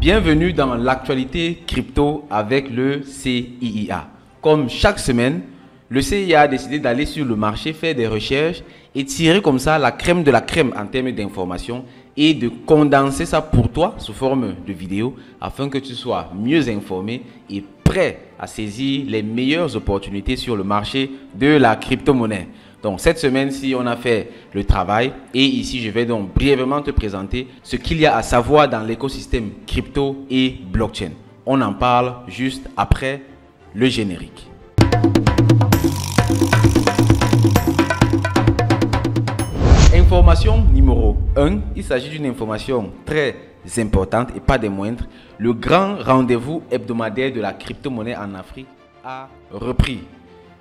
Bienvenue dans l'actualité crypto avec le CIIA. Comme chaque semaine, le CIIA a décidé d'aller sur le marché, faire des recherches et tirer comme ça la crème de la crème en termes d'informations et de condenser ça pour toi sous forme de vidéo afin que tu sois mieux informé et prêt à saisir les meilleures opportunités sur le marché de la crypto-monnaie. Donc cette semaine-ci, on a fait le travail et ici, je vais donc brièvement te présenter ce qu'il y a à savoir dans l'écosystème crypto et blockchain. On en parle juste après le générique. Information numéro 1, il s'agit d'une information très importante et pas des moindres. Le grand rendez-vous hebdomadaire de la crypto-monnaie en Afrique a repris.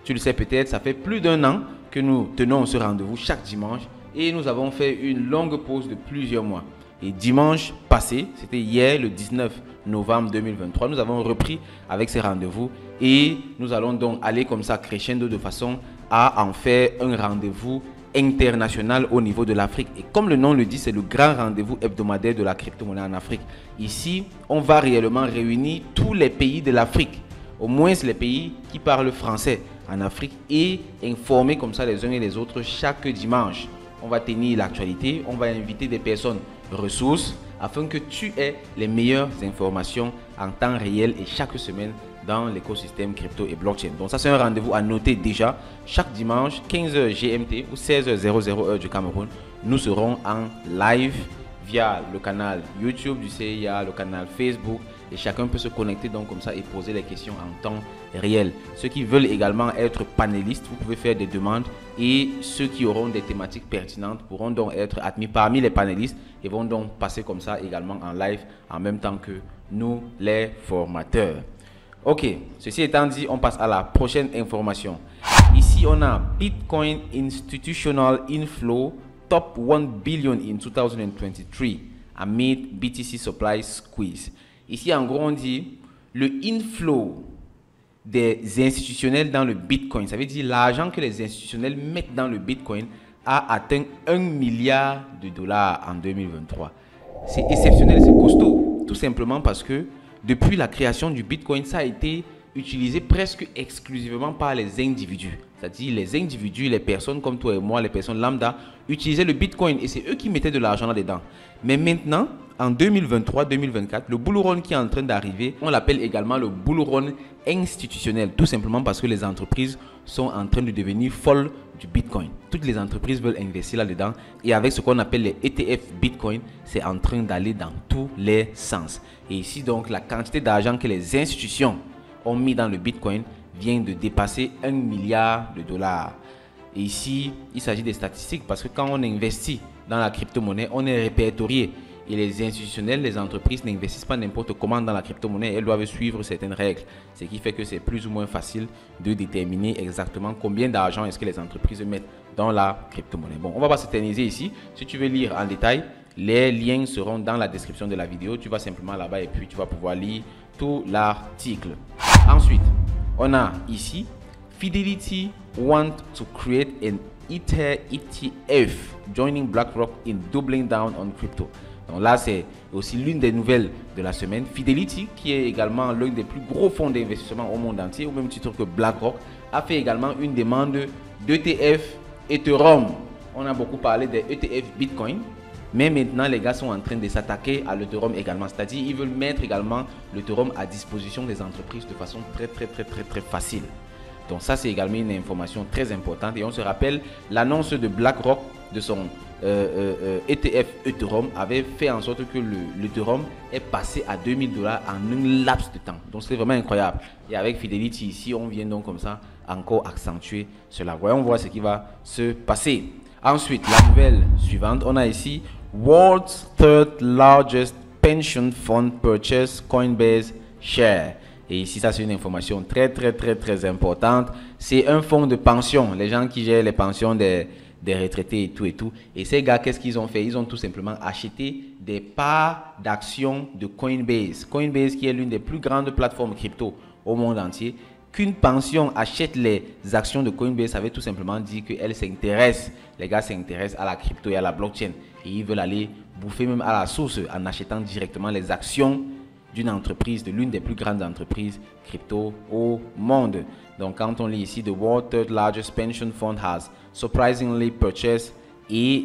Tu le sais peut-être, ça fait plus d'un an que nous tenons ce rendez-vous chaque dimanche et nous avons fait une longue pause de plusieurs mois. Et dimanche passé, c'était hier le 19 novembre 2023, nous avons repris avec ces rendez-vous et nous allons donc aller comme ça crescendo de façon à en faire un rendez-vous international au niveau de l'Afrique. Et comme le nom le dit, c'est le grand rendez-vous hebdomadaire de la crypto-monnaie en Afrique. Ici, on va réellement réunir tous les pays de l'Afrique, au moins les pays qui parlent français en Afrique, et informer comme ça les uns et les autres chaque dimanche. On va tenir l'actualité, on va inviter des personnes ressources afin que tu aies les meilleures informations en temps réel et chaque semaine dans l'écosystème crypto et blockchain. Donc ça, c'est un rendez-vous à noter déjà. Chaque dimanche, 15h GMT ou 16h00 heure du Cameroun, nous serons en live via le canal YouTube du CIIA, le canal Facebook, et chacun peut se connecter donc comme ça et poser les questions en temps réel. Ceux qui veulent également être panélistes, vous pouvez faire des demandes et ceux qui auront des thématiques pertinentes pourront donc être admis parmi les panélistes et vont donc passer comme ça également en live en même temps que nous les formateurs. Ok, ceci étant dit, on passe à la prochaine information. Ici, on a Bitcoin Institutional Inflow Top 1 Billion in 2023 amid BTC Supply Squeeze. Ici, en gros, on dit le inflow des institutionnels dans le Bitcoin. Ça veut dire l'argent que les institutionnels mettent dans le Bitcoin a atteint 1 milliard de dollars en 2023. C'est exceptionnel, c'est costaud. Tout simplement parce que depuis la création du Bitcoin, ça a été utilisé presque exclusivement par les individus. C'est-à-dire les individus, les personnes comme toi et moi, les personnes lambda, utilisaient le Bitcoin et c'est eux qui mettaient de l'argent là-dedans. Mais maintenant, en 2023-2024, le bull run qui est en train d'arriver, on l'appelle également le bull run institutionnel. Tout simplement parce que les entreprises sont en train de devenir folles du Bitcoin. Toutes les entreprises veulent investir là-dedans et avec ce qu'on appelle les ETF Bitcoin, c'est en train d'aller dans tous les sens. Et ici donc, la quantité d'argent que les institutions ont mis dans le Bitcoin vient de dépasser 1 milliard de dollars. Et ici, il s'agit des statistiques parce que quand on investit dans la crypto-monnaie, on est répertorié. Et les institutionnels, les entreprises n'investissent pas n'importe comment dans la crypto-monnaie. Elles doivent suivre certaines règles. Ce qui fait que c'est plus ou moins facile de déterminer exactement combien d'argent est-ce que les entreprises mettent dans la crypto-monnaie. Bon, on va pas s'éterniser ici. Si tu veux lire en détail, les liens seront dans la description de la vidéo. Tu vas simplement là-bas et puis tu vas pouvoir lire tout l'article. Ensuite, on a ici Fidelity want to create an Ether ETF, joining BlackRock in doubling down on crypto. Donc là, c'est aussi l'une des nouvelles de la semaine. Fidelity, qui est également l'un des plus gros fonds d'investissement au monde entier, au même titre que BlackRock, a fait également une demande d'ETF Ethereum. On a beaucoup parlé des ETF Bitcoin. Mais maintenant, les gars sont en train de s'attaquer à l'Ethereum également. C'est-à-dire ils veulent mettre également l'Ethereum à disposition des entreprises de façon très facile. Donc ça, c'est également une information très importante. Et on se rappelle, l'annonce de BlackRock de son ETF Ethereum avait fait en sorte que l'Ethereum est passé à 2000 dollars en un laps de temps. Donc c'est vraiment incroyable. Et avec Fidelity ici, on vient donc comme ça encore accentuer cela. Voyons voir ce qui va se passer. Ensuite, la nouvelle suivante, on a ici World's third largest pension fund purchase Coinbase share. Et ici, ça c'est une information très importante. C'est un fonds de pension, les gens qui gèrent les pensions des retraités et tout. Et ces gars, qu'est-ce qu'ils ont fait? Ils ont tout simplement acheté des parts d'actions de Coinbase. Coinbase qui est l'une des plus grandes plateformes crypto au monde entier. Qu'une pension achète les actions de Coinbase, ça veut tout simplement dire qu'elle s'intéresse. Les gars s'intéressent à la crypto et à la blockchain. Et ils veulent aller bouffer même à la source en achetant directement les actions d'une entreprise, de l'une des plus grandes entreprises crypto au monde. Donc quand on lit ici, the world's third largest pension fund has surprisingly purchased a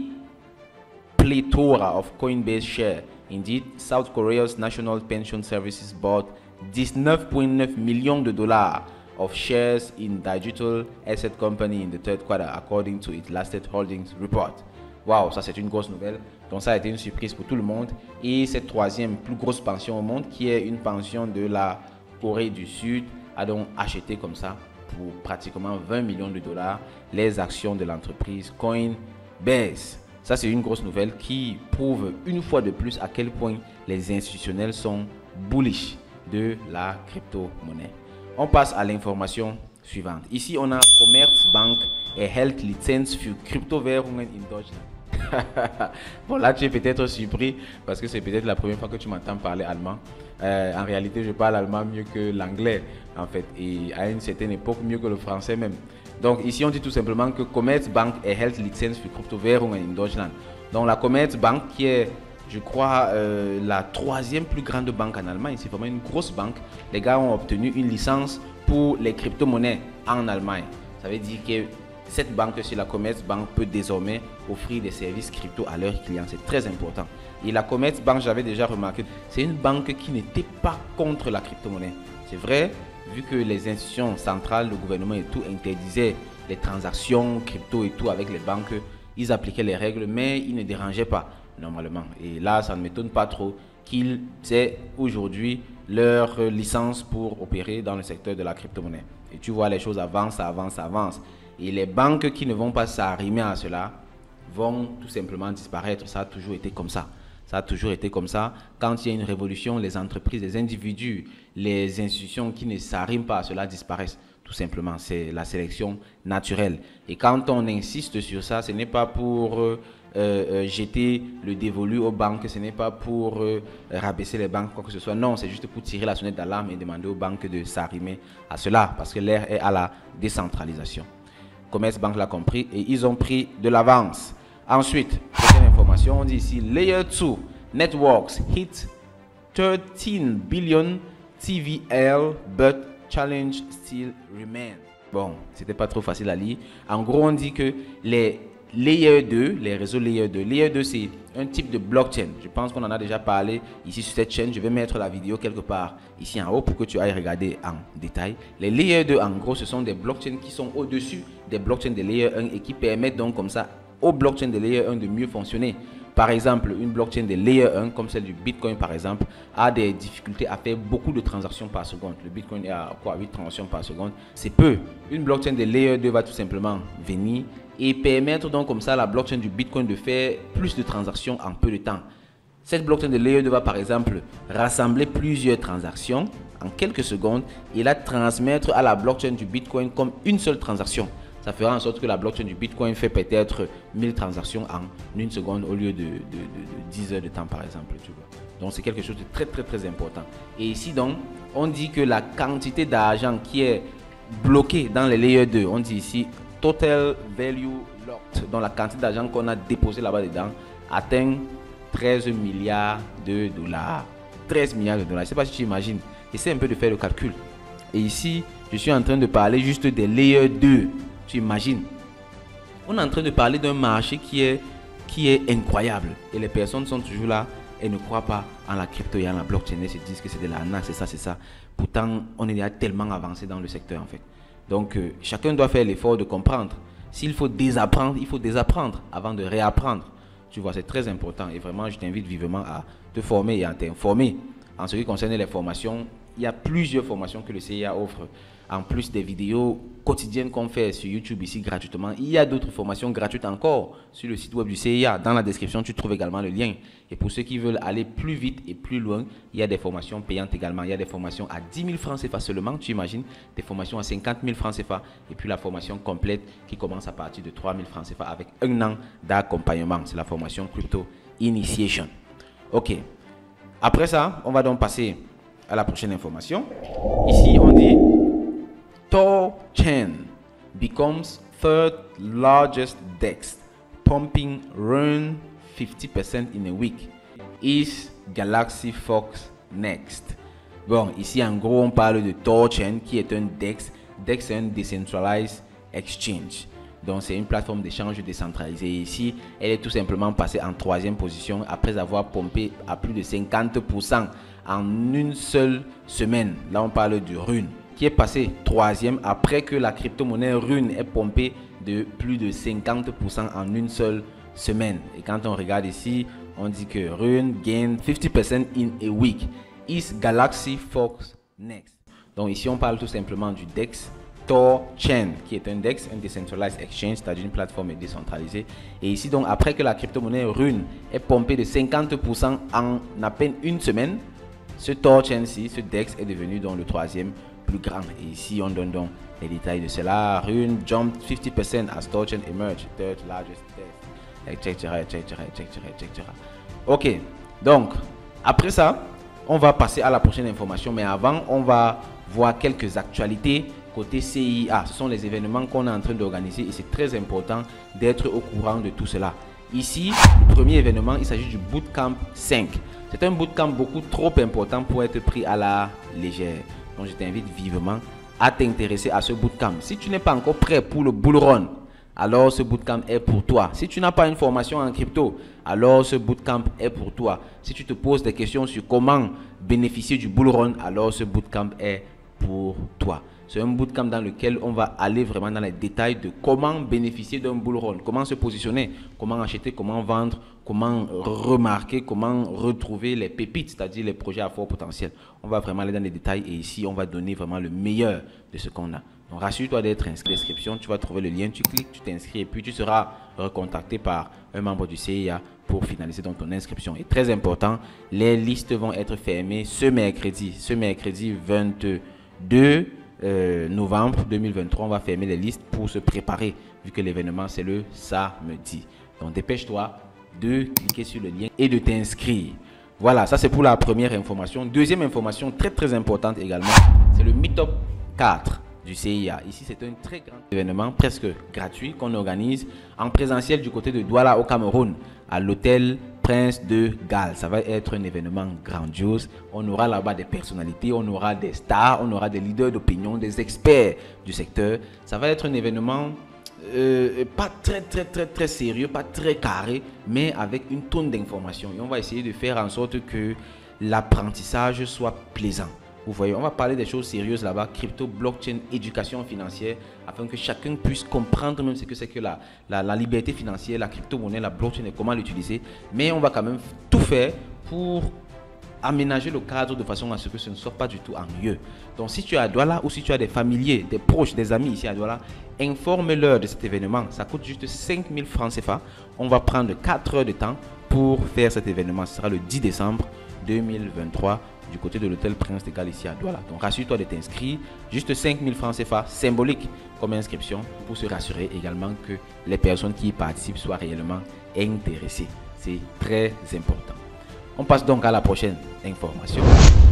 plethora of Coinbase shares. Indeed, South Korea's National Pension Services bought 19,9 millions de dollars of shares in digital asset company in the third quarter, according to its latest holdings report. Waouh, ça c'est une grosse nouvelle. Donc ça a été une surprise pour tout le monde. Et cette troisième plus grosse pension au monde, qui est une pension de la Corée du Sud, a donc acheté comme ça pour pratiquement 20 millions de dollars les actions de l'entreprise Coinbase. Ça c'est une grosse nouvelle qui prouve une fois de plus à quel point les institutionnels sont bullish de la crypto-monnaie. On passe à l'information suivante. Ici, on a Commerzbank erhält Lizenz für Kryptowährungen in Deutschland. Bon, là, tu es peut-être surpris parce que c'est peut-être la première fois que tu m'entends parler allemand. En réalité, je parle allemand mieux que l'anglais, en fait, et à une certaine époque, mieux que le français même. Donc, ici, on dit tout simplement que Commerzbank erhält Lizenz für Kryptowährungen in Deutschland. Donc, la Commerzbank, qui est, je crois, la troisième plus grande banque en Allemagne, c'est vraiment une grosse banque. Les gars ont obtenu une licence pour les crypto-monnaies en Allemagne. Ça veut dire que cette banque-ci, la Commerzbank, peut désormais offrir des services crypto à leurs clients. C'est très important. Et la Commerzbank, j'avais déjà remarqué, c'est une banque qui n'était pas contre la crypto-monnaie. C'est vrai, vu que les institutions centrales, le gouvernement et tout interdisaient les transactions crypto et tout avec les banques, ils appliquaient les règles, mais ils ne dérangeaient pas normalement. Et là, ça ne m'étonne pas trop qu'ils aient aujourd'hui leur licence pour opérer dans le secteur de la crypto-monnaie. Et tu vois, les choses avancent, ça avance, ça avance. Et les banques qui ne vont pas s'arrimer à cela vont tout simplement disparaître. Ça a toujours été comme ça. Ça a toujours été comme ça. Quand il y a une révolution, les entreprises, les individus, les institutions qui ne s'arriment pas à cela disparaissent. Tout simplement, c'est la sélection naturelle. Et quand on insiste sur ça, ce n'est pas pour jeter le dévolu aux banques, ce n'est pas pour rabaisser les banques, quoi que ce soit. Non, c'est juste pour tirer la sonnette d'alarme et demander aux banques de s'arrimer à cela, parce que l'ère est à la décentralisation. Commerzbank l'a compris et ils ont pris de l'avance. Ensuite, prochaine information, on dit ici, Layer 2 Networks hit 13 billion TVL, but challenge still remain. Bon, c'était pas trop facile à lire. En gros, on dit que les Layer 2, les réseaux Layer 2. Layer 2, c'est un type de blockchain. Je pense qu'on en a déjà parlé ici sur cette chaîne. Je vais mettre la vidéo quelque part ici en haut pour que tu ailles regarder en détail. Les Layer 2, en gros, ce sont des blockchains qui sont au-dessus des blockchains de Layer 1 et qui permettent donc comme ça aux blockchains de Layer 1 de mieux fonctionner. Par exemple, une blockchain de Layer 1, comme celle du Bitcoin par exemple, a des difficultés à faire beaucoup de transactions par seconde. Le Bitcoin est à quoi, 8 transactions par seconde. C'est peu. Une blockchain de Layer 2 va tout simplement venir et permettre donc comme ça à la blockchain du Bitcoin de faire plus de transactions en peu de temps. Cette blockchain de Layer 2 va par exemple rassembler plusieurs transactions en quelques secondes et la transmettre à la blockchain du Bitcoin comme une seule transaction. Ça fera en sorte que la blockchain du Bitcoin fait peut-être 1000 transactions en une seconde au lieu de 10 heures de temps par exemple. Tu vois. Donc c'est quelque chose de très important. Et ici donc, on dit que la quantité d'argent qui est bloquée dans les Layer 2, on dit ici total value locked, donc la quantité d'argent qu'on a déposé là-bas dedans atteint 13 milliards de dollars. 13 milliards de dollars. Je ne sais pas si tu imagines. Essaie un peu de faire le calcul. Et ici, je suis en train de parler juste des Layer 2. Tu imagines? On est en train de parler d'un marché qui est incroyable. Et les personnes sont toujours là et ne croient pas en la crypto et en la blockchain. Elles se disent que c'est de l'arnaque, c'est ça, c'est ça. Pourtant, on est déjà tellement avancé dans le secteur en fait. Donc, chacun doit faire l'effort de comprendre. S'il faut désapprendre, il faut désapprendre avant de réapprendre. Tu vois, c'est très important. Et vraiment, je t'invite vivement à te former et à t'informer. En ce qui concerne les formations, il y a plusieurs formations que le CIA offre. En plus des vidéos quotidiennes qu'on fait sur YouTube ici gratuitement, il y a d'autres formations gratuites encore sur le site web du CIA. Dans la description, tu trouves également le lien. Et pour ceux qui veulent aller plus vite et plus loin, il y a des formations payantes également. Il y a des formations à 10 000 francs CFA seulement, tu imagines, des formations à 50 000 francs CFA et puis la formation complète qui commence à partir de 3 000 francs CFA avec un an d'accompagnement. C'est la formation Crypto Initiation. Ok. Après ça, on va donc passer à la prochaine information. Ici, on dit THORChain becomes third largest DEX, pumping run 50% in a week. Is Galaxy Fox next? Bon, ici en gros on parle de Thorchain qui est un DEX. DEX c'est un Decentralized Exchange. Donc c'est une plateforme d'échange décentralisée. Ici, elle est tout simplement passée en 3e position après avoir pompé à plus de 50% en une seule semaine. Là on parle du Rune qui est passé 3e après que la crypto-monnaie Rune ait pompé de plus de 50% en une seule semaine. Et quand on regarde ici, on dit que Rune gain 50% in a week. Is Galaxy Fox next? Donc ici on parle tout simplement du DEX Thorchain qui est un DEX, un Decentralized Exchange, c'est-à-dire une plateforme décentralisée. Et ici donc après que la crypto-monnaie Rune est pompée de 50% en à peine une semaine, ce Thorchain-ci, ce DEX est devenu donc le 3e plus grand. Et ici on donne donc les détails de cela. Rune jumped 50% as Thorchain emerged, third largest DEX, etc. Ok, donc après ça, on va passer à la prochaine information, mais avant, on va voir quelques actualités côté CIA. Ce sont les événements qu'on est en train d'organiser et c'est très important d'être au courant de tout cela. Ici, le premier événement, il s'agit du Bootcamp 5. C'est un bootcamp beaucoup trop important pour être pris à la légère. Donc, je t'invite vivement à t'intéresser à ce bootcamp. Si tu n'es pas encore prêt pour le bull run, alors ce bootcamp est pour toi. Si tu n'as pas une formation en crypto, alors ce bootcamp est pour toi. Si tu te poses des questions sur comment bénéficier du bull run, alors ce bootcamp est pour toi. C'est un bootcamp dans lequel on va aller vraiment dans les détails de comment bénéficier d'un bull run, comment se positionner, comment acheter, comment vendre, comment remarquer, comment retrouver les pépites, c'est-à-dire les projets à fort potentiel. On va vraiment aller dans les détails et ici, on va donner vraiment le meilleur de ce qu'on a. Donc, rassure-toi d'être inscrit. Description, tu vas trouver le lien, tu cliques, tu t'inscris et puis tu seras recontacté par un membre du CIA pour finaliser donc ton inscription. Et très important, les listes vont être fermées ce mercredi 22 novembre 2023. On va fermer les listes pour se préparer vu que l'événement c'est le samedi. Donc dépêche-toi de cliquer sur le lien et de t'inscrire. Voilà, ça c'est pour la première information. Deuxième information très importante également, c'est le Meetup 4 du CIA. Ici, c'est un très grand événement, presque gratuit, qu'on organise en présentiel du côté de Douala au Cameroun, à l'hôtel Prince de Galles. Ça va être un événement grandiose. On aura là-bas des personnalités, on aura des stars, on aura des leaders d'opinion, des experts du secteur. Ça va être un événement pas très sérieux, pas très carré, mais avec une tonne d'informations. Et on va essayer de faire en sorte que l'apprentissage soit plaisant. Vous voyez, on va parler des choses sérieuses là-bas, crypto, blockchain, éducation financière, afin que chacun puisse comprendre même ce que c'est que la liberté financière, la crypto-monnaie, la blockchain et comment l'utiliser. Mais on va quand même tout faire pour aménager le cadre de façon à ce que ce ne soit pas du tout ennuyeux. Donc si tu es à Douala ou si tu as des familiers, des proches, des amis ici à Douala, informe-leur de cet événement. Ça coûte juste 5 000 francs CFA. On va prendre 4 heures de temps pour faire cet événement. Ce sera le 10 décembre 2023. Du côté de l'hôtel Prince de Galles ici à Douala. Donc rassure-toi de t'inscrire. Juste 5 000 francs CFA symbolique comme inscription pour se rassurer également que les personnes qui y participent soient réellement intéressées. C'est très important. On passe donc à la prochaine information.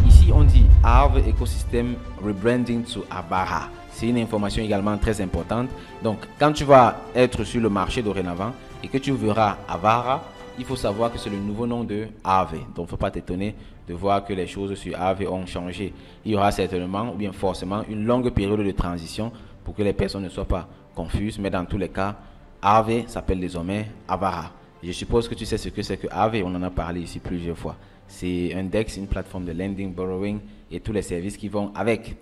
Ici on dit Aave Ecosystem Rebranding to Avara. C'est une information également très importante. Donc quand tu vas être sur le marché dorénavant et que tu verras Avara, il faut savoir que c'est le nouveau nom de Aave. Donc, il ne faut pas t'étonner de voir que les choses sur Aave ont changé. Il y aura certainement, ou bien forcément, une longue période de transition pour que les personnes ne soient pas confuses. Mais dans tous les cas, Aave s'appelle désormais Avara. Je suppose que tu sais ce que c'est que Aave. On en a parlé ici plusieurs fois. C'est un DEX, une plateforme de lending, borrowing et tous les services qui vont avec.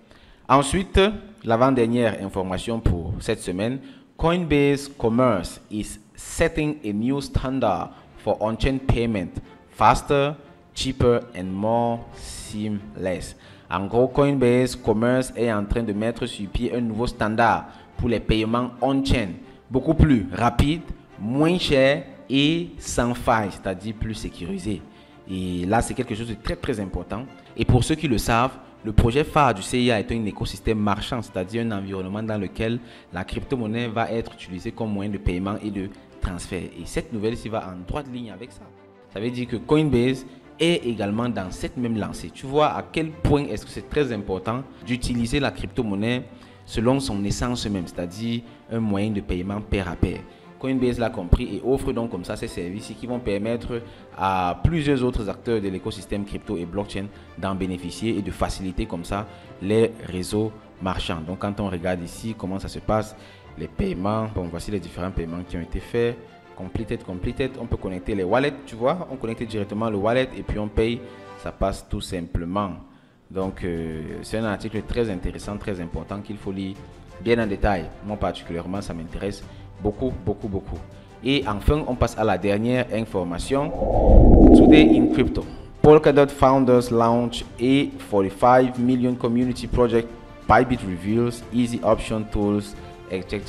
Ensuite, l'avant-dernière information pour cette semaine. Coinbase Commerce is setting a new standard for on-chain payment, faster, cheaper and more seamless. En gros, Coinbase Commerce est en train de mettre sur pied un nouveau standard pour les paiements on-chain, beaucoup plus rapide, moins cher et sans faille, c'est-à-dire plus sécurisé. Et là, c'est quelque chose de très important. Et pour ceux qui le savent, le projet phare du CIA est un écosystème marchand, c'est-à-dire un environnement dans lequel la crypto-monnaie va être utilisée comme moyen de paiement et de transfert. Et cette nouvelle-ci va en droite ligne avec ça. Ça veut dire que Coinbase est également dans cette même lancée. Tu vois à quel point est-ce que c'est très important d'utiliser la crypto-monnaie selon son essence même, c'est-à-dire un moyen de paiement pair à pair. Coinbase l'a compris et offre donc comme ça ces services qui vont permettre à plusieurs autres acteurs de l'écosystème crypto et blockchain d'en bénéficier et de faciliter comme ça les réseaux marchands. Donc quand on regarde ici comment ça se passe, les paiements, bon voici les différents paiements qui ont été faits. Completed, on peut connecter les wallets, tu vois, on connecte directement le wallet et puis on paye, ça passe tout simplement. Donc c'est un article très intéressant, très important qu'il faut lire bien en détail. Moi particulièrement, ça m'intéresse beaucoup. Et enfin, on passe à la dernière information. Today in crypto, Polkadot founders launch a 45 million community project. Bybit reveals easy option tools, etc.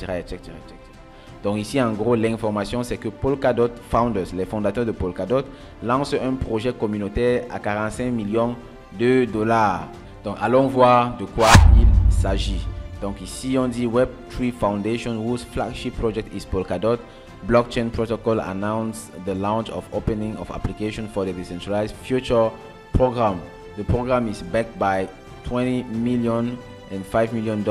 Donc ici, en gros, l'information, c'est que Polkadot founders, les fondateurs de Polkadot, lancent un projet communautaire à 45 millions de dollars. Donc, allons voir de quoi il s'agit. Donc ici, on dit Web3 Foundation, whose flagship project is Polkadot Blockchain Protocol, announced the launch of opening of application for the Decentralized Future program. The program is backed by 20 million and 5 million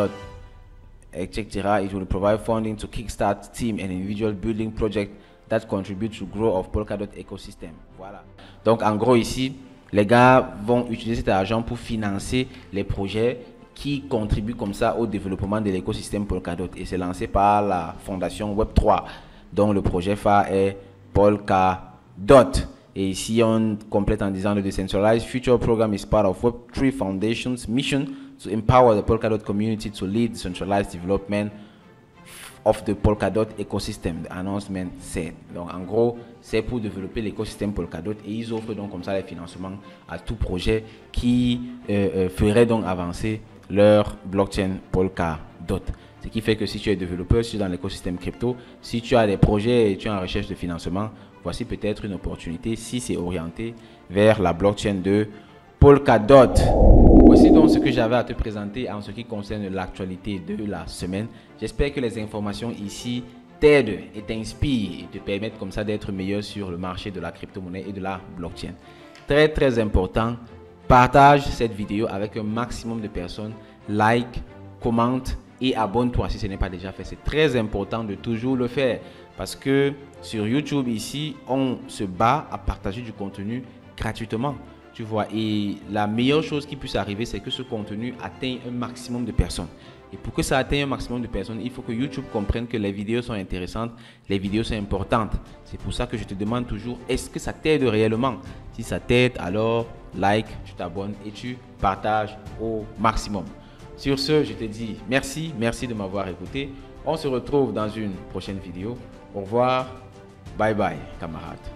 etc. It will provide funding to kickstart team and individual building projects that contribute to grow of Polkadot ecosystem. Voilà. Donc en gros ici, les gars vont utiliser cet argent pour financer les projets qui contribuent comme ça au développement de l'écosystème Polkadot. Et c'est lancé par la fondation Web3, dont le projet phare est Polkadot. Et ici, on complète en disant: The Decentralized Future Program is part of Web3 Foundation's mission to empower the Polkadot community to lead decentralized development of the Polkadot ecosystem, the announcement said. Donc en gros, c'est pour développer l'écosystème Polkadot et ils offrent donc comme ça les financements à tout projet qui ferait donc avancer leur blockchain Polkadot. Ce qui fait que si tu es développeur, si tu es dans l'écosystème crypto, si tu as des projets et tu es en recherche de financement, voici peut-être une opportunité si c'est orienté vers la blockchain de Polkadot. Voici donc ce que j'avais à te présenter en ce qui concerne l'actualité de la semaine. J'espère que les informations ici t'aident et t'inspirent et te permettent comme ça d'être meilleur sur le marché de la crypto-monnaie et de la blockchain. Très important, partage cette vidéo avec un maximum de personnes, like, commente et abonne-toi si ce n'est pas déjà fait. C'est très important de toujours le faire parce que sur YouTube ici, on se bat à partager du contenu gratuitement. Tu vois, et la meilleure chose qui puisse arriver, c'est que ce contenu atteigne un maximum de personnes. Et pour que ça atteigne un maximum de personnes, il faut que YouTube comprenne que les vidéos sont intéressantes, les vidéos sont importantes. C'est pour ça que je te demande toujours, est-ce que ça t'aide réellement? Si ça t'aide, alors like, tu t'abonnes et tu partages au maximum. Sur ce, je te dis merci de m'avoir écouté. On se retrouve dans une prochaine vidéo. Au revoir, bye bye camarades.